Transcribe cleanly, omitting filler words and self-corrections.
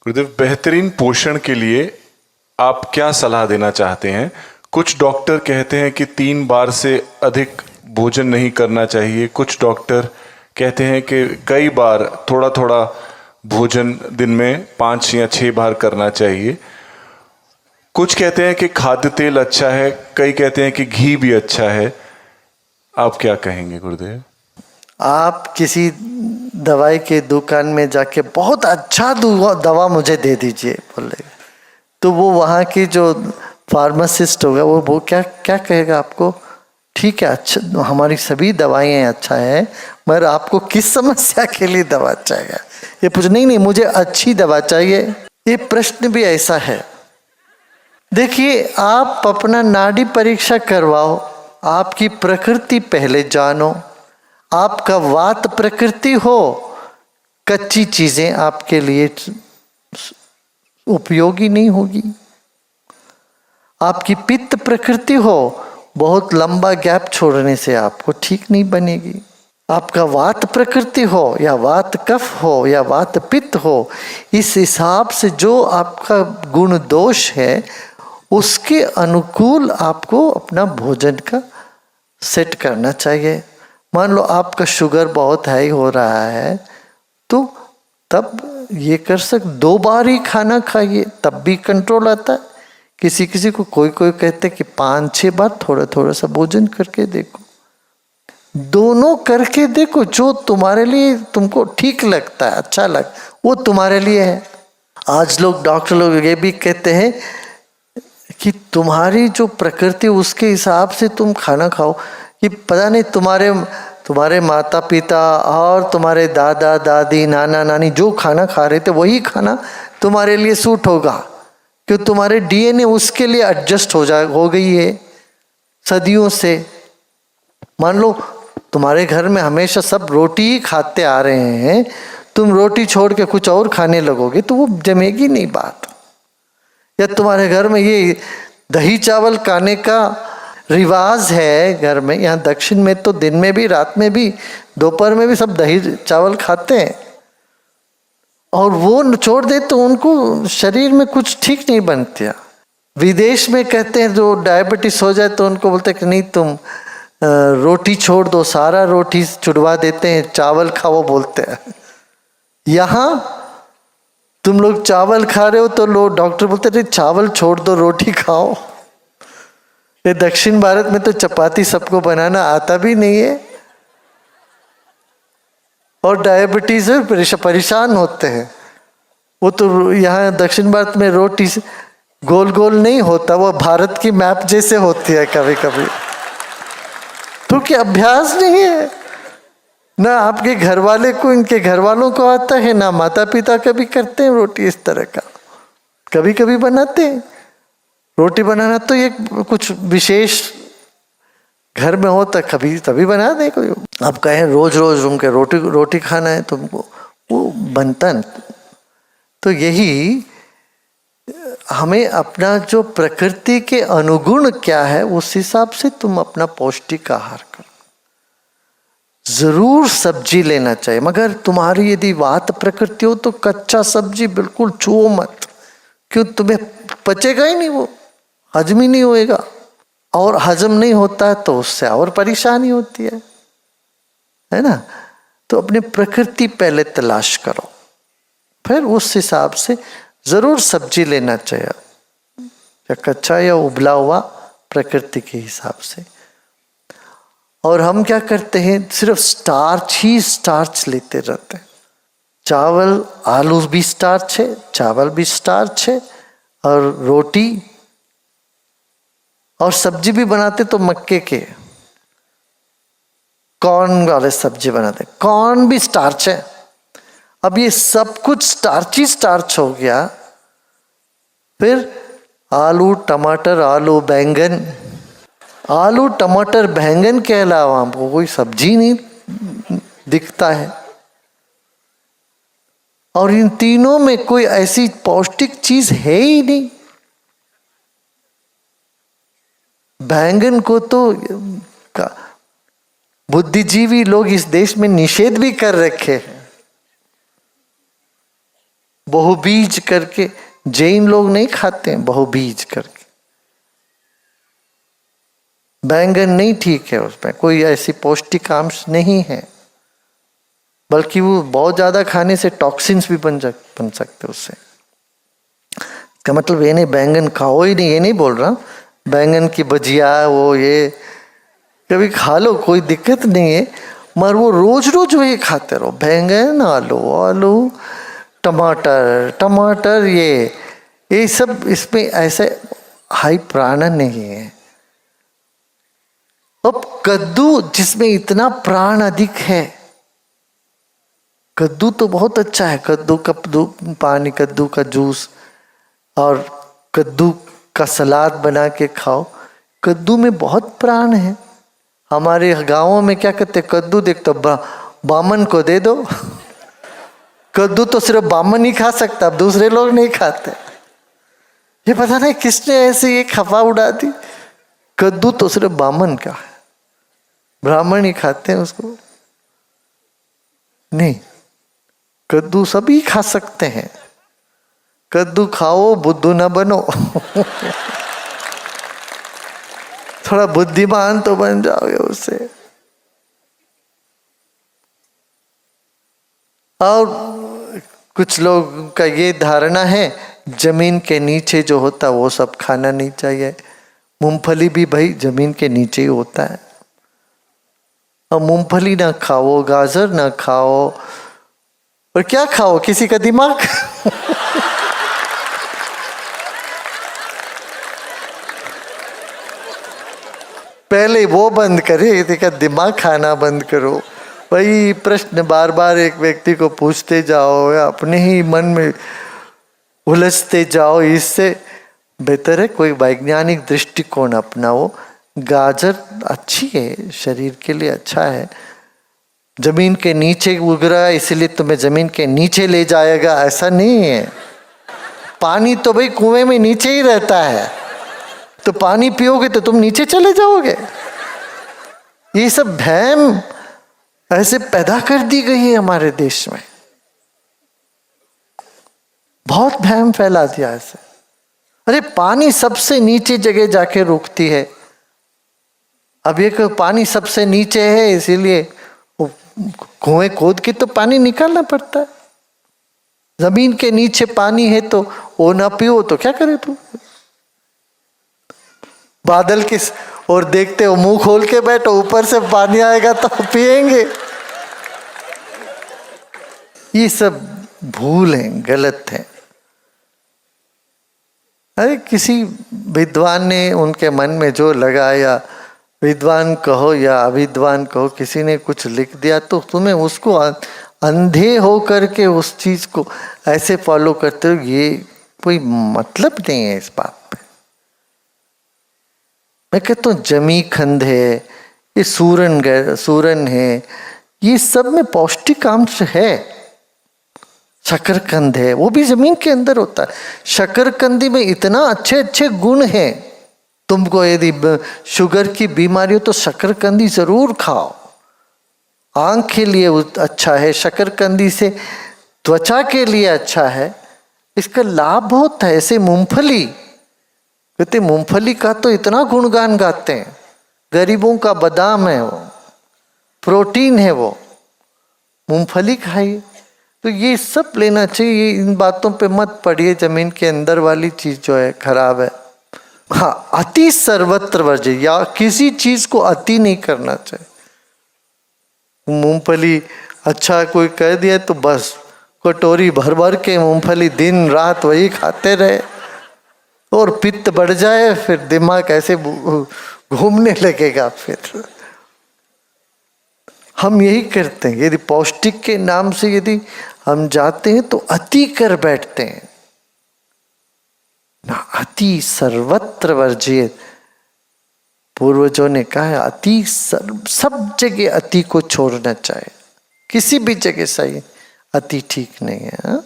गुरुदेव, बेहतरीन पोषण के लिए आप क्या सलाह देना चाहते हैं? कुछ डॉक्टर कहते हैं कि 3 बार से अधिक भोजन नहीं करना चाहिए। कुछ डॉक्टर कहते हैं कि कई बार थोड़ा थोड़ा भोजन दिन में 5 या 6 बार करना चाहिए। कुछ कहते हैं कि खाद्य तेल अच्छा है, कई कहते हैं कि घी भी अच्छा है। आप क्या कहेंगे गुरुदेव? आप किसी दवाई के दुकान में जाके बहुत अच्छा दवा मुझे दे दीजिए बोले, तो वो वहाँ की जो फार्मासिस्ट होगा वो क्या क्या कहेगा आपको? ठीक है, अच्छा हमारी सभी दवाइयाँ अच्छा है, मगर आपको किस समस्या के लिए दवा चाहिए? ये पूछ नहीं मुझे अच्छी दवा चाहिए। ये प्रश्न भी ऐसा है। देखिए, आप अपना नाड़ी परीक्षा करवाओ, आपकी प्रकृति पहले जानो। आपका वात प्रकृति हो, कच्ची चीजें आपके लिए उपयोगी नहीं होगी। आपकी पित्त प्रकृति हो, बहुत लंबा गैप छोड़ने से आपको ठीक नहीं बनेगी। आपका वात प्रकृति हो या वात कफ हो या वात पित्त हो, इस हिसाब से जो आपका गुण दोष है उसके अनुकूल आपको अपना भोजन का सेट करना चाहिए। मान लो आपका शुगर बहुत हाई हो रहा है, तो तब ये कर 2 बार ही खाना खाइए, तब भी कंट्रोल आता है। किसी किसी को कोई कहते हैं कि 5-6 बार थोड़ा थोड़ा सा भोजन करके देखो। दोनों करके देखो, जो तुम्हारे लिए तुमको ठीक लगता है, अच्छा वो तुम्हारे लिए है। आज लोग डॉक्टर लोग ये भी कहते हैं कि तुम्हारी जो प्रकृति उसके हिसाब से तुम खाना खाओ। कि पता नहीं तुम्हारे माता पिता और तुम्हारे दादा दादी नाना नानी जो खाना खा रहे थे वही खाना तुम्हारे लिए सूट होगा, कि तुम्हारे डीएनए उसके लिए एडजस्ट हो गई है सदियों से। मान लो तुम्हारे घर में हमेशा सब रोटी ही खाते आ रहे हैं, तुम रोटी छोड़ के कुछ और खाने लगोगे तो वो जमेगी नहीं बात। या तुम्हारे घर में ये दही चावल खाने का रिवाज है घर में, यहाँ दक्षिण में तो दिन में भी रात में भी दोपहर में भी सब दही चावल खाते हैं, और वो छोड़ दे तो उनको शरीर में कुछ ठीक नहीं बनता। विदेश में कहते हैं जो डायबिटीज हो जाए तो उनको बोलते हैं कि नहीं तुम रोटी छोड़ दो, सारा रोटी छुड़वा देते हैं, चावल खाओ बोलते हैं। यहाँ तुम लोग चावल खा रहे हो तो लोग डॉक्टर बोलते हैं चावल छोड़ दो, रोटी खाओ। ये दक्षिण भारत में तो चपाती सबको बनाना आता भी नहीं है, और डायबिटीज से परेशान होते हैं। वो तो यहाँ दक्षिण भारत में रोटी गोल गोल नहीं होता, वो भारत की मैप जैसे होती है कभी कभी, क्योंकि अभ्यास नहीं है ना आपके घर वाले को, इनके घर वालों को आता है ना माता पिता कभी करते हैं रोटी इस तरह का। कभी कभी बनाते हैं रोटी, बनाना तो ये कुछ विशेष घर में हो तो कभी तभी बना दे कोई। आप कहें रोज रोज उनके रोटी खाना है तुमको, वो बनता नहीं। तो यही हमें अपना जो प्रकृति के अनुगुण क्या है उस हिसाब से तुम अपना पौष्टिक आहार करो। जरूर सब्जी लेना चाहिए, मगर तुम्हारी यदि वात प्रकृति हो तो कच्चा सब्जी बिल्कुल छुओ मत, क्यों तुम्हें पचेगा ही नहीं, वो हजम ही नहीं होएगा, और हजम नहीं होता है तो उससे और परेशानी होती है ना। तो अपनी प्रकृति पहले तलाश करो, फिर उस हिसाब से जरूर सब्जी लेना चाहिए, या कच्चा या उबला हुआ प्रकृति के हिसाब से। और हम क्या करते हैं, सिर्फ स्टार्च ही स्टार्च लेते रहते हैं। चावल आलू भी स्टार्च है, चावल भी स्टार्च है, और रोटी और सब्जी भी बनाते तो मक्के के कॉर्न वाले सब्जी बनाते, कॉर्न भी स्टार्च है। अब ये सब कुछ स्टार्च ही स्टार्च हो गया, फिर आलू टमाटर आलू बैंगन, आलू टमाटर बैंगन के अलावा हमको कोई सब्जी नहीं दिखता है, और इन तीनों में कोई ऐसी पौष्टिक चीज है ही नहीं। बैंगन को तो बुद्धिजीवी लोग इस देश में निषेध भी कर रखे हैं। बहुबीज करके, जैन लोग नहीं खाते हैं बहुबीज करके। बैंगन नहीं ठीक है, उसमें कोई ऐसी पौष्टिक अंश नहीं है, बल्कि वो बहुत ज्यादा खाने से टॉक्सिन्स भी बन सकते उससे। का मतलब ये नहीं बैंगन खाओ ही नहीं, ये नहीं बोल रहा। बैंगन की भजिया वो ये कभी खा लो, कोई दिक्कत नहीं है, मगर वो रोज रोज वही खाते रहो। बैंगन, आलू आलू, टमाटर टमाटर, ये सब इसमें ऐसे हाई प्राण नहीं है। अब कद्दू जिसमें इतना प्राण अधिक है, कद्दू तो बहुत अच्छा है। कद्दू का पानी, कद्दू का जूस और कद्दू का सलाद बना के खाओ। कद्दू में बहुत प्राण है। हमारे गांवों में क्या कहते, कद्दू देख तो बामन को दे दो। कद्दू तो सिर्फ बामन ही खा सकता, अब दूसरे लोग नहीं खाते। ये पता नहीं किसने ऐसे ये खफा उड़ा दी। कद्दू तो सिर्फ बामन का है, ब्राह्मण ही खाते हैं उसको। नहीं, कद्दू सभी खा सकते हैं। कद्दू खाओ, बुद्धू ना बनो। थोड़ा बुद्धिमान तो बन जाओगे उससे। और कुछ लोग का ये धारणा है जमीन के नीचे जो होता है वो सब खाना नहीं चाहिए। मूंगफली भी भाई जमीन के नीचे ही होता है। और मूंगफली ना खाओ, गाजर ना खाओ, और क्या खाओ, किसी का दिमाग। पहले वो बंद करे, देखा दिमाग खाना बंद करो। वही प्रश्न बार बार एक व्यक्ति को पूछते जाओ या अपने ही मन में उलझते जाओ। इससे बेहतर है कोई वैज्ञानिक दृष्टिकोण अपनाओ। गाजर अच्छी है, शरीर के लिए अच्छा है। जमीन के नीचे उग रहा है इसलिए तुम्हें जमीन के नीचे ले जाएगा, ऐसा नहीं है। पानी तो भाई कुएं में नीचे ही रहता है, तो पानी पियोगे तो तुम नीचे चले जाओगे। ये सब भ्रम ऐसे पैदा कर दी गई है हमारे देश में, बहुत भ्रम फैला दिया ऐसे। अरे पानी सबसे नीचे जगह जाके रुकती है। अब ये पानी सबसे नीचे है इसीलिए कुएं खोद के तो पानी निकालना पड़ता है। जमीन के नीचे पानी है तो वो ना पियो तो क्या करे तू। बादल किस और देखते हो, मुंह खोल के बैठो, ऊपर से पानी आएगा तो पिएंगे। ये सब भूल है, गलत है। अरे किसी विद्वान ने उनके मन में जो लगाया, विद्वान कहो या अविद्वान कहो, किसी ने कुछ लिख दिया तो तुम्हें उसको अंधे हो करके उस चीज को ऐसे फॉलो करते हो, ये कोई मतलब नहीं है इस बात पे। मैं कहता हूँ जमी खंड है, ये सूरन है, ये सब में पौष्टिक अंश है। शकरकंद है, वो भी जमीन के अंदर होता है। शकरकंदी में इतना अच्छे अच्छे गुण हैं। तुमको यदि शुगर की बीमारी हो तो शकरकंदी जरूर खाओ, आंख के लिए अच्छा है। शकरकंदी से त्वचा के लिए अच्छा है, इसका लाभ बहुत है। ऐसे मूंगफली कहते, मूंगफली का तो इतना गुणगान गाते हैं, गरीबों का बादाम है वो, प्रोटीन है वो, मूंगफली खाइए। तो ये सब लेना चाहिए। इन बातों पे मत पड़िए, जमीन के अंदर वाली चीज जो है खराब है। हाँ, अति सर्वत्र वर्ज्य, या किसी चीज को अति नहीं करना चाहिए। मूंगफली अच्छा कोई कह दिया तो बस कटोरी भर भर के मूंगफली दिन रात वही खाते रहे और पित्त बढ़ जाए, फिर दिमाग ऐसे घूमने लगेगा। फिर हम यही करते हैं, यदि पौष्टिक के नाम से यदि हम जाते हैं तो अति कर बैठते हैं ना। अति सर्वत्र वर्जित, पूर्वजों ने कहा है अति सब जगह अति को छोड़ना चाहिए, किसी भी जगह सही, अति ठीक नहीं है।